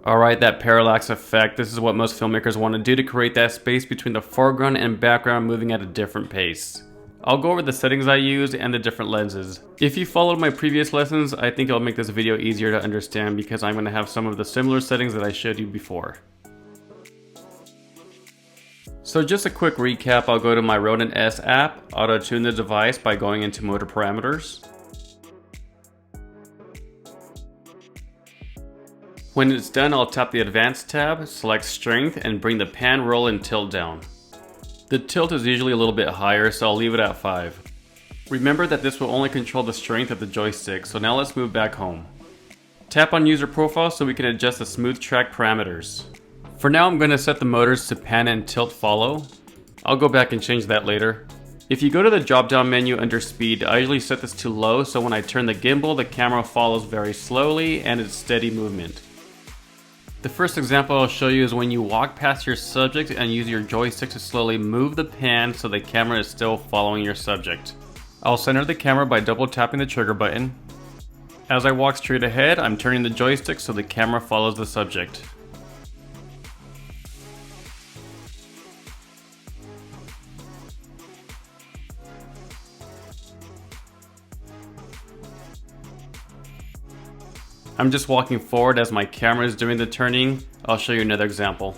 Alright, that parallax effect, this is what most filmmakers want to do to create that space between the foreground and background moving at a different pace. I'll go over the settings I use and the different lenses. If you followed my previous lessons, I think it'll make this video easier to understand because I'm going to have some of the similar settings that I showed you before. So just a quick recap, I'll go to my Ronin S app, auto-tune the device by going into motor parameters. When it's done, I'll tap the Advanced tab, select Strength, and bring the pan, roll, and tilt down. The tilt is usually a little bit higher, so I'll leave it at 5. Remember that this will only control the strength of the joystick, so now let's move back home. Tap on User Profile so we can adjust the smooth track parameters. For now, I'm going to set the motors to pan and tilt follow. I'll go back and change that later. If you go to the drop-down menu under Speed, I usually set this to low, so when I turn the gimbal, the camera follows very slowly and it's steady movement. The first example I'll show you is when you walk past your subject and use your joystick to slowly move the pan so the camera is still following your subject. I'll center the camera by double tapping the trigger button. As I walk straight ahead, I'm turning the joystick so the camera follows the subject. I'm just walking forward as my camera is doing the turning. I'll show you another example.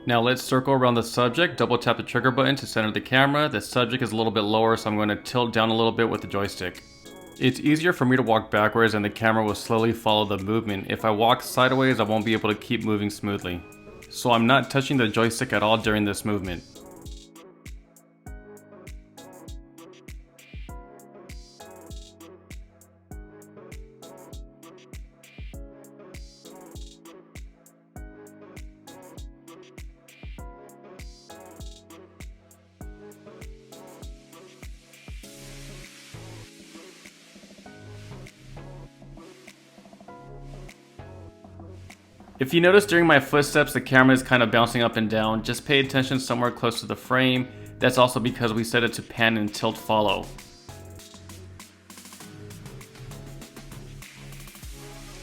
Now let's circle around the subject, double tap the trigger button to center the camera. The subject is a little bit lower, so I'm going to tilt down a little bit with the joystick. It's easier for me to walk backwards and the camera will slowly follow the movement. If I walk sideways, I won't be able to keep moving smoothly. So I'm not touching the joystick at all during this movement. If you notice during my footsteps the camera is kind of bouncing up and down, just pay attention somewhere close to the frame. That's also because we set it to pan and tilt follow.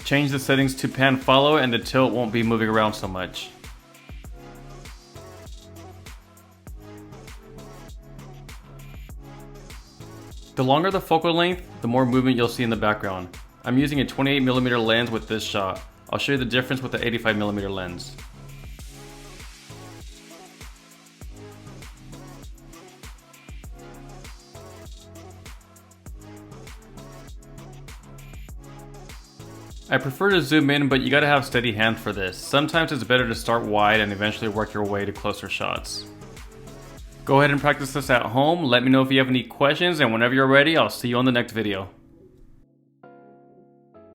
Change the settings to pan follow and the tilt won't be moving around so much. The longer the focal length, the more movement you'll see in the background. I'm using a 28mm lens with this shot. I'll show you the difference with the 85mm lens. I prefer to zoom in, but you gotta have steady hands for this. Sometimes it's better to start wide and eventually work your way to closer shots. Go ahead and practice this at home. Let me know if you have any questions, and whenever you're ready, I'll see you on the next video.